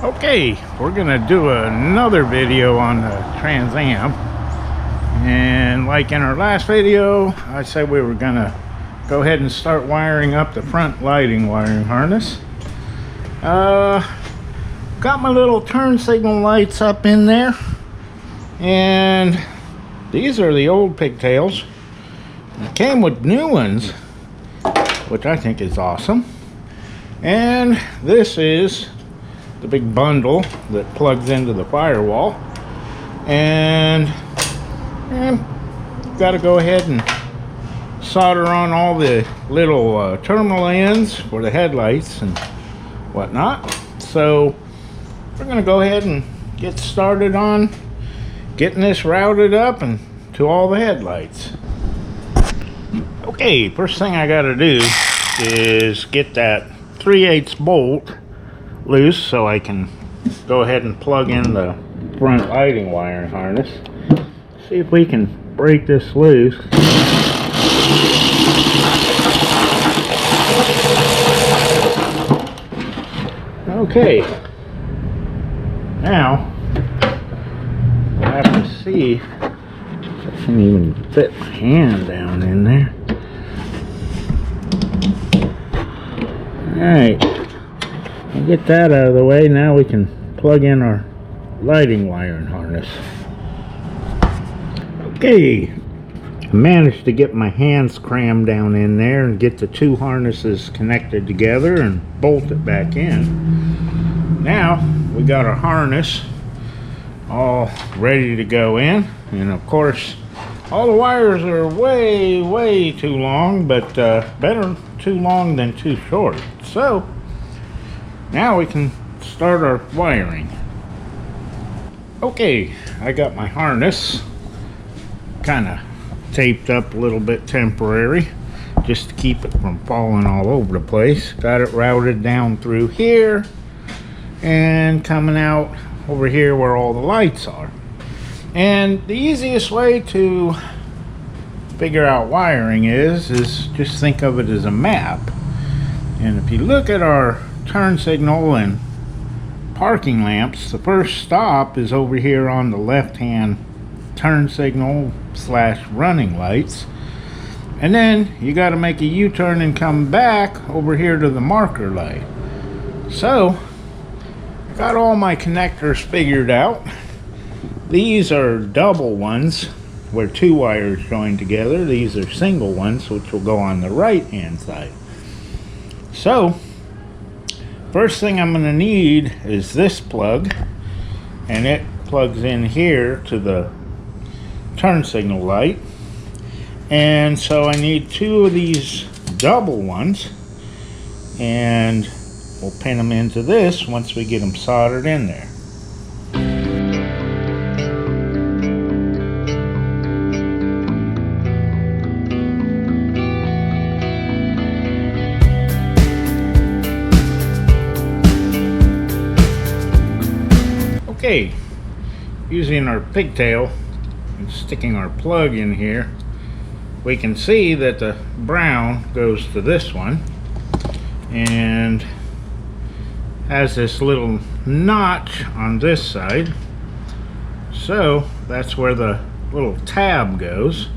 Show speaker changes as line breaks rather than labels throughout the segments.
Okay, we're gonna do another video on the Trans Am, and like in our last video I said we were gonna go ahead and start wiring up the front lighting wiring harness. Got my little turn signal lights up in there, and these are the old pigtails. It came with new ones, which I think is awesome, and this is the big bundle that plugs into the firewall. And got to go ahead and solder on all the little terminal ends for the headlights and whatnot. So we're going to go ahead and get started on getting this routed up and to all the headlights. Okay, first thing I got to do is get that 3/8 bolt loose so I can go ahead and plug in the front lighting wiring harness. See if we can break this loose. Okay, now I have to see if I can even fit my hand down in there. Alright, I'll get that out of the way. Now we can plug in our lighting wiring harness. Okay, I managed to get my hands crammed down in there and get the two harnesses connected together and bolt it back in. Now we got our harness all ready to go in, and of course all the wires are way too long, but better too long than too short. So now we can start our wiring. Okay, I got my harness kind of taped up a little bit temporary just to keep it from falling all over the place. Got it routed down through here and coming out over here where all the lights are. And the easiest way to figure out wiring is just think of it as a map. And if you look at our turn signal and parking lamps, the first stop is over here on the left hand turn signal / running lights, and then you got to make a U-turn and come back over here to the marker light. So got all my connectors figured out. These are double ones where two wires join together. These are single ones which will go on the right hand side. So first thing I'm going to need is this plug, and it plugs in here to the turn signal light. And so I need two of these double ones, and we'll pin them into this once we get them soldered in there. Okay, using our pigtail and sticking our plug in here, we can see that the brown goes to this one and has this little notch on this side. So that's where the little tab goes.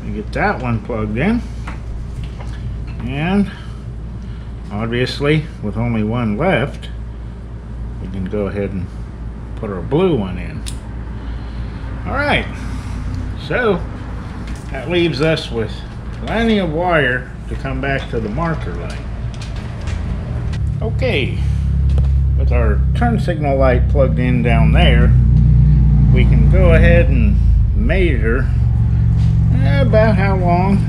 We get that one plugged in, and obviously with only one left, we can go ahead and put our blue one in. Alright, so that leaves us with plenty of wire to come back to the marker light. Okay, with our turn signal light plugged in down there, we can go ahead and measure about how long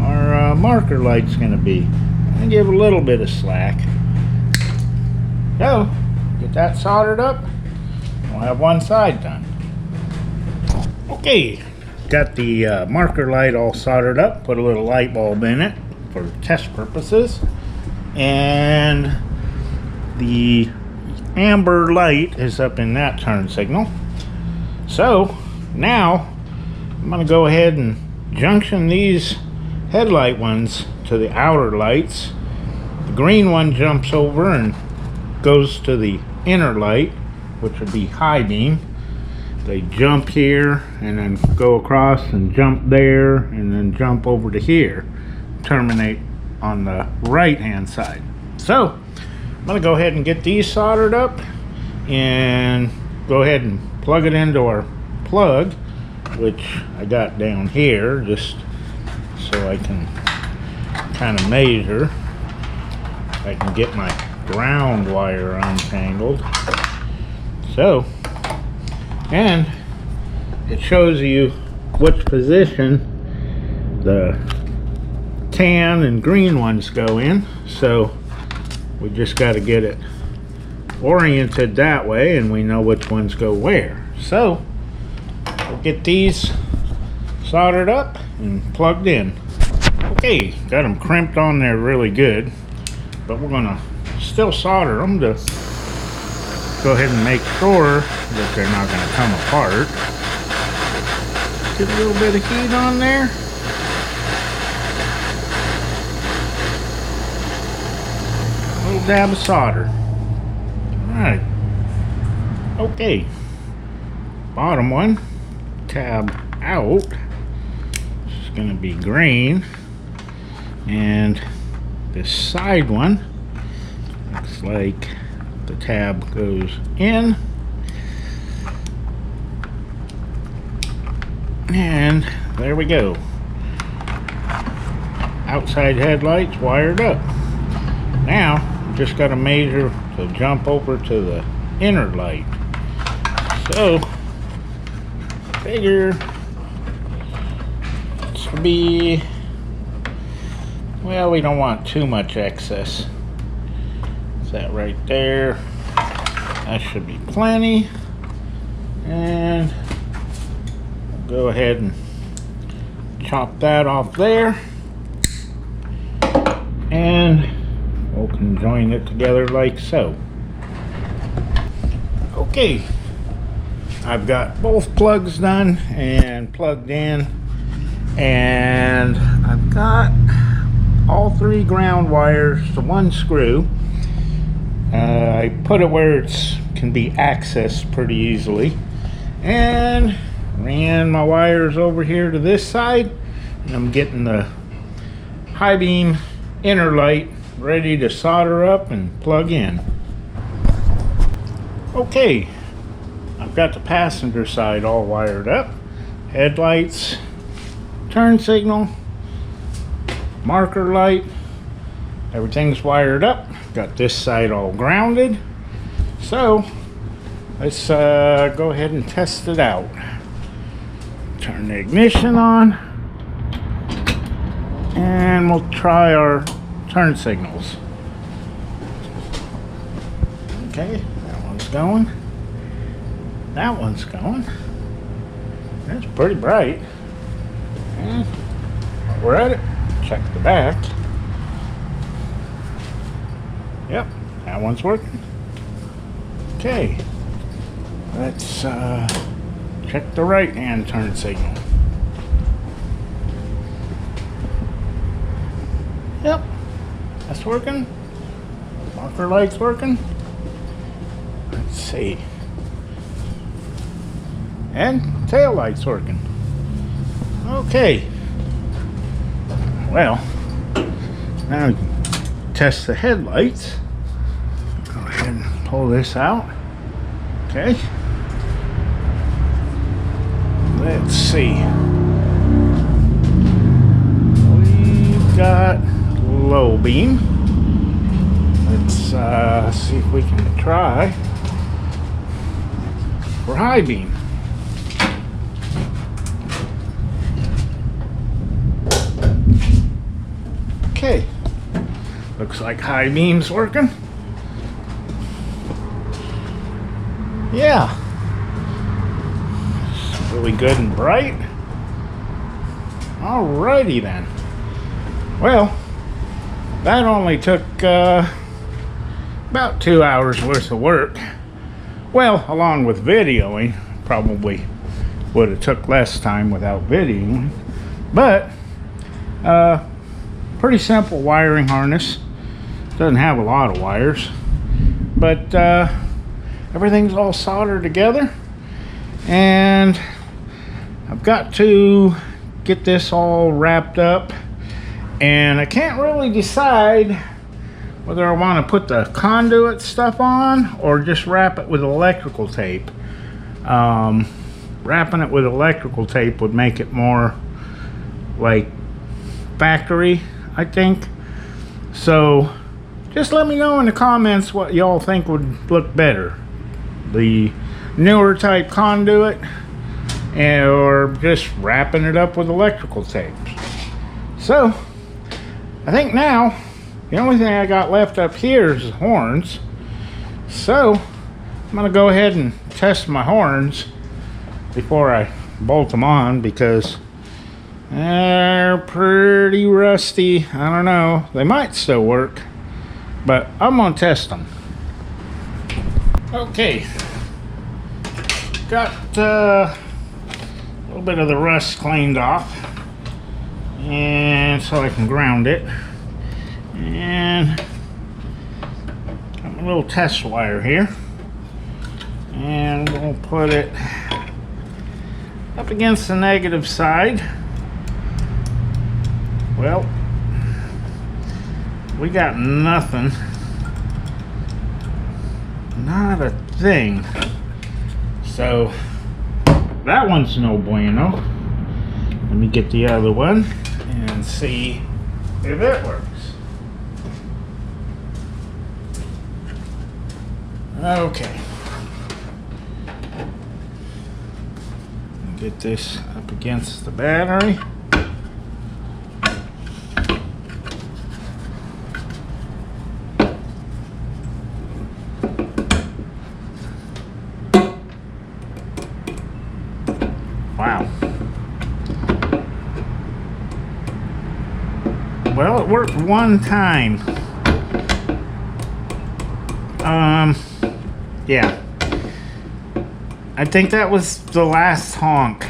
our marker light's going to be. And give a little bit of slack. So, get that soldered up. We'll have one side done. Okay, got the marker light all soldered up. Put a little light bulb in it for test purposes. And the amber light is up in that turn signal. So, now I'm going to go ahead and junction these headlight ones to the outer lights. The green one jumps over and goes to the inner light, which would be high beam. They jump here and then go across and jump there and then jump over to here, terminate on the right hand side. So I'm going to go ahead and get these soldered up and go ahead and plug it into our plug, which I got down here just so I can kind of measure. I can get my ground wire untangled. So, and it shows you which position the tan and green ones go in. So we just got to get it oriented that way and we know which ones go where. So we'll get these soldered up and plugged in. Okay, got them crimped on there really good, but we're gonna still solder them to go ahead and make sure that they're not gonna come apart. Get a little bit of heat on there. A little dab of solder. Alright. Okay. Bottom one, tab out. It's gonna be green. And this side one looks like the tab goes in. And there we go. Outside headlights wired up. Now, just got to measure to jump over to the inner light. So, figure this will be, well, we don't want too much excess. Is that right there? That should be plenty. And go ahead and chop that off there. And we'll conjoin it together like so. Okay, I've got both plugs done and plugged in, and I've got all three ground wires to one screw. I put it where it can be accessed pretty easily, and ran my wires over here to this side, and I'm getting the high beam inner light ready to solder up and plug in. Okay, I've got the passenger side all wired up. Headlights, turn signal, marker light, everything's wired up. Got this side all grounded. So let's go ahead and test it out. Turn the ignition on, and we'll try our turn signals. Okay, that one's going. That one's going. That's pretty bright. And we're at it. Check the back. Yep, that one's working. Okay, let's check the right hand turn signal. Yep, that's working. Marker light's working. Let's see. And tail light's working. Okay. Well, now we can test the headlights. Go ahead and pull this out. Okay. Let's see. We've got low beam. Let's see if we can try for high beam. Okay, looks like high beam's working. Yeah, it's really good and bright. Alrighty then. Well, that only took about 2 hours worth of work. Well, along with videoing, probably would have took less time without videoing, but pretty simple wiring harness. Doesn't have a lot of wires, but everything's all soldered together, and I've got to get this all wrapped up, and I can't really decide whether I want to put the conduit stuff on or just wrap it with electrical tape. Wrapping it with electrical tape would make it more like factory, I think. So just let me know in the comments what y'all think would look better, the newer type conduit or just wrapping it up with electrical tape. So I think now the only thing I got left up here is the horns. So I'm gonna go ahead and test my horns before I bolt them on, because they're pretty rusty. I don't know, they might still work, but I'm gonna test them. Okay, got a little bit of the rust cleaned off, and so I can ground it. And got my little test wire here, and we'll put it up against the negative side. Well, we got nothing, not a thing, so that one's no bueno. Let me get the other one and see if it works. Okay, get this up against the battery. Wow. Well, it worked one time. Yeah, I think that was the last honk.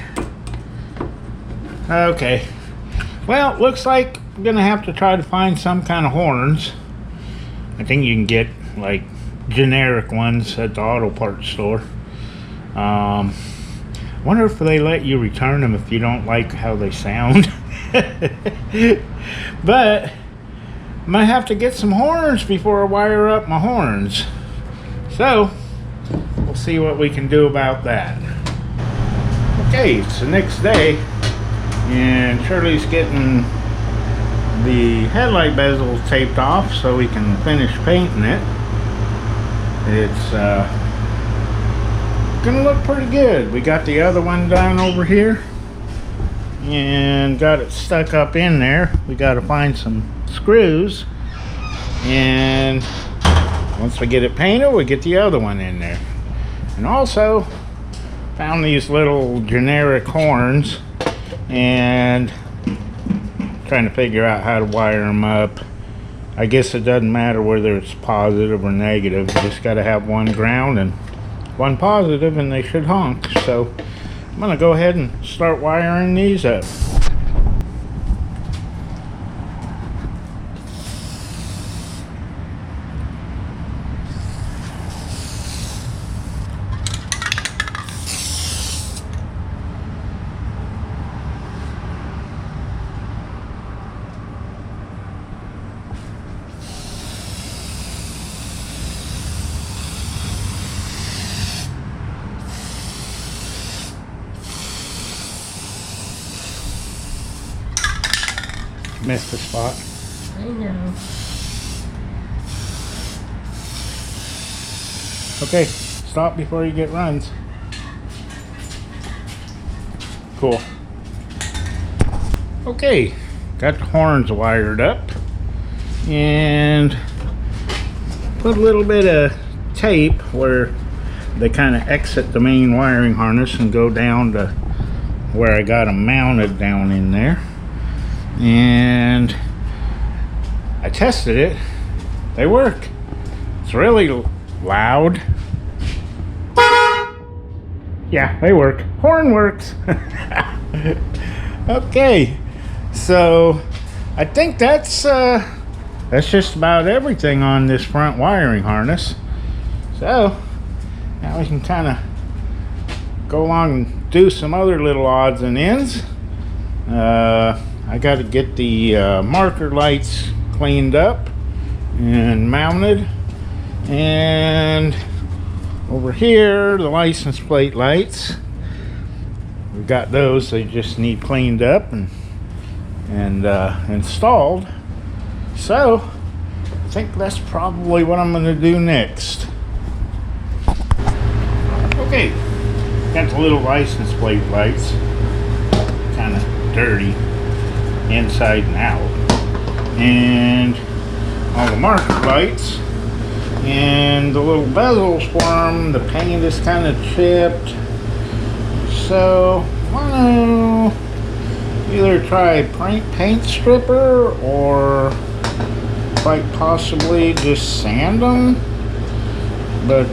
Okay, well, looks like I'm gonna have to try to find some kind of horns. I think you can get like generic ones at the auto parts store. I wonder if they let you return them if you don't like how they sound. But I might have to get some horns before I wire up my horns. So we'll see what we can do about that. Okay, it's the next day, and Shirley's getting the headlight bezels taped off so we can finish painting it. It's gonna look pretty good. We got the other one done over here and got it stuck up in there. We got to find some screws, and once we get it painted, we get the other one in there. And also found these little generic horns, and trying to figure out how to wire them up. I guess it doesn't matter whether it's positive or negative. You just got to have one ground and one positive, and they should honk. So I'm gonna go ahead and start wiring these up. Missed the spot.
I know.
Okay, stop before you get runs. Cool. Okay, got the horns wired up. and put a little bit of tape where they kind of exit the main wiring harness and go down to where I got them mounted down in there. And I tested it. They work. It's really loud. Yeah, they work. Horn works. Okay, so I think that's just about everything on this front wiring harness. So now we can kind of go along and do some other little odds and ends. I got to get the marker lights cleaned up and mounted, and over here the license plate lights, we've got those. They just need cleaned up and installed. So I think that's probably what I'm going to do next. Okay, got the little license plate lights, kind of dirty inside and out, and all the marker lights and the little bezels for them. The paint is kind of chipped, so I want to either try paint stripper or quite possibly just sand them, but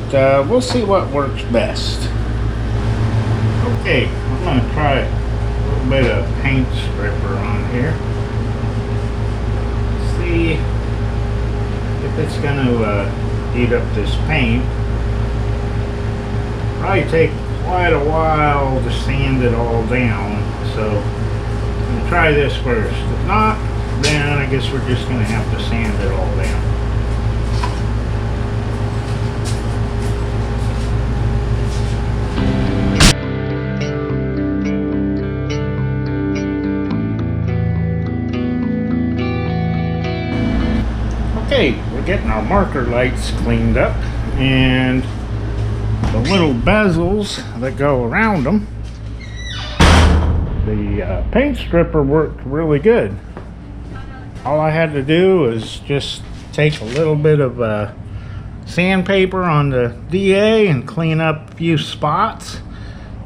we'll see what works best. Okay, I'm going to try a little bit of paint stripper on here. See if it's going to eat up this paint. Probably take quite a while to sand it all down, so I'm going to try this first. If not, then I guess we're just going to have to sand it all down. Okay, we're getting our marker lights cleaned up, and the little bezels that go around them, the paint stripper worked really good. All I had to do was just take a little bit of sandpaper on the DA and clean up a few spots,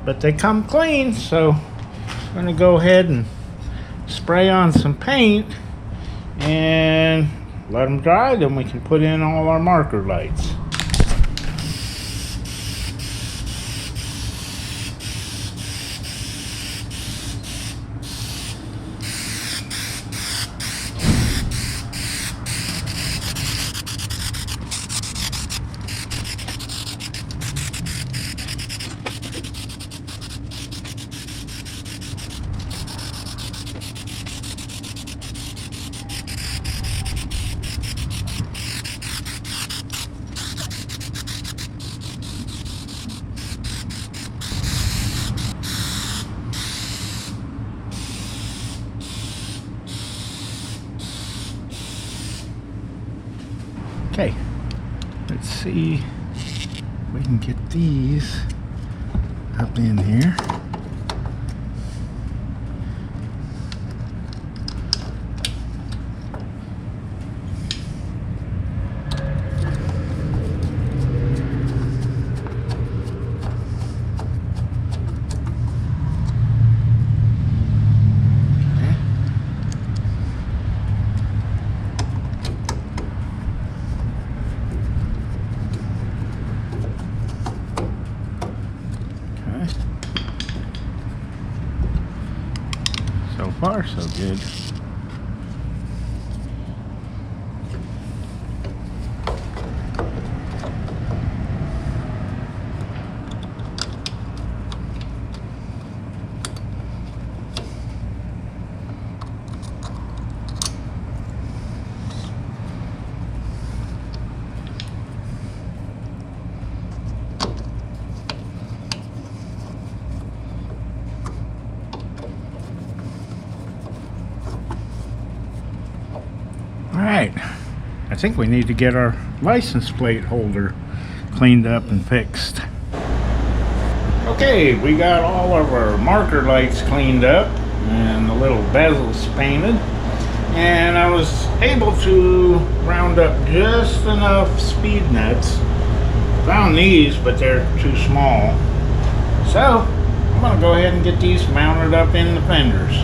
but they come clean. So I'm going to go ahead and spray on some paint and let them dry, then we can put in all our marker lights. Okay, let's see if we can get these up in here. So far, so good. Alright, I think we need to get our license plate holder cleaned up and fixed. Okay, we got all of our marker lights cleaned up and the little bezels painted. and I was able to round up just enough speed nuts. Found these, but they're too small. So I'm gonna go ahead and get these mounted up in the fenders.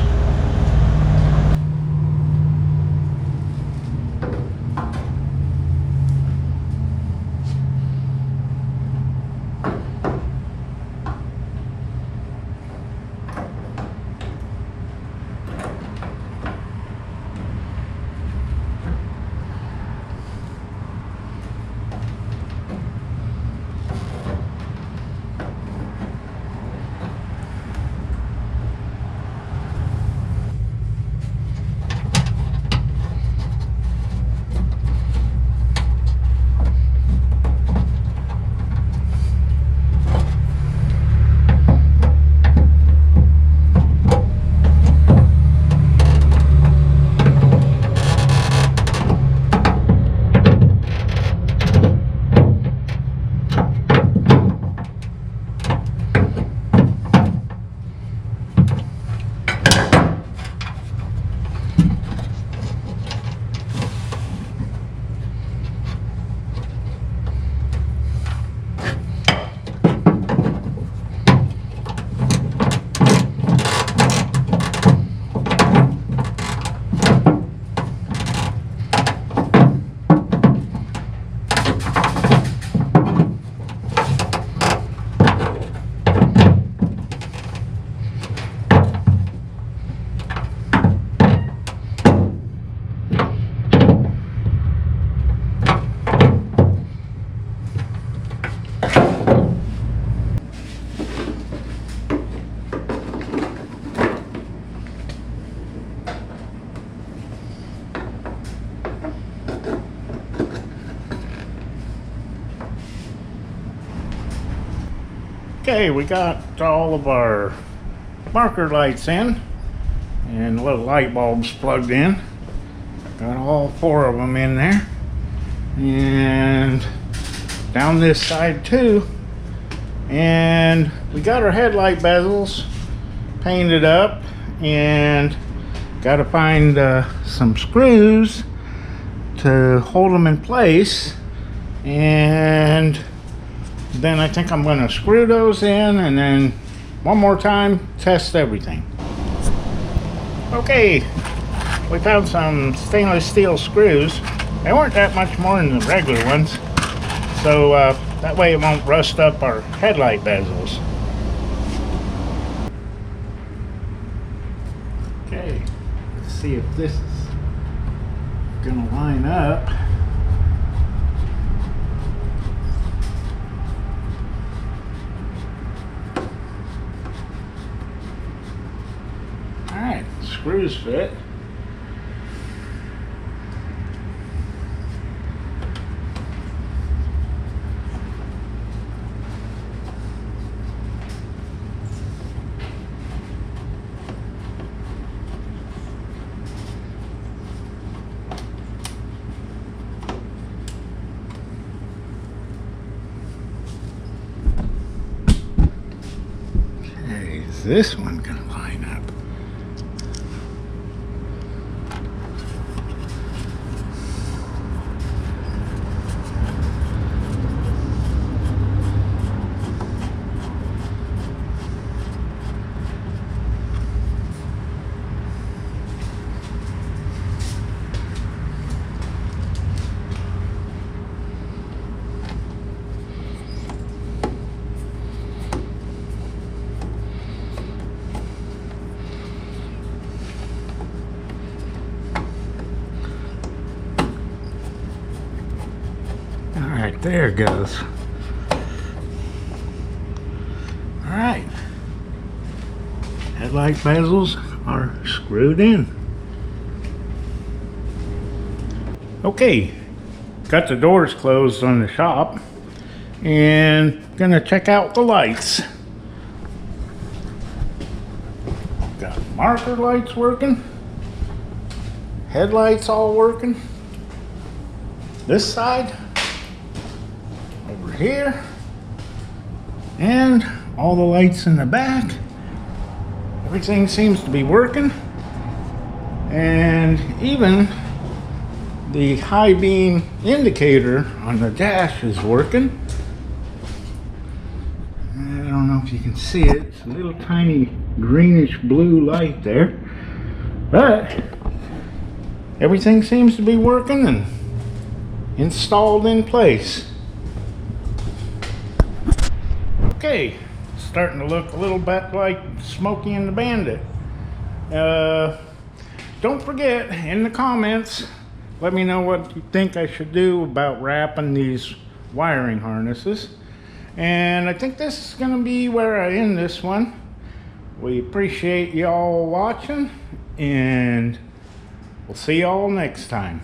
Okay, we got all of our marker lights in and the little light bulbs plugged in. Got all 4 of them in there, and down this side too. And we got our headlight bezels painted up, and got to find some screws to hold them in place, and then I think I'm going to screw those in, and then one more time test everything. Okay, we found some stainless steel screws. They weren't that much more than the regular ones, so that way it won't rust up our headlight bezels. Okay, let's see if this is going to line up. Alright, screws fit. Okay, is this one gonna line up? Alright, there it goes. Alright. Headlight bezels are screwed in. Okay, got the doors closed on the shop, and gonna check out the lights. Got marker lights working, headlights all working. This side, over here, and all the lights in the back. Everything seems to be working. And even the high beam indicator on the dash is working. I don't know if you can see it. It's a little tiny greenish blue light there. But everything seems to be working and installed in place. Okay, starting to look a little bit like Smokey and the Bandit. Don't forget, in the comments, let me know what you think I should do about wrapping these wiring harnesses. And I think this is going to be where I end this one. We appreciate y'all watching, and we'll see y'all next time.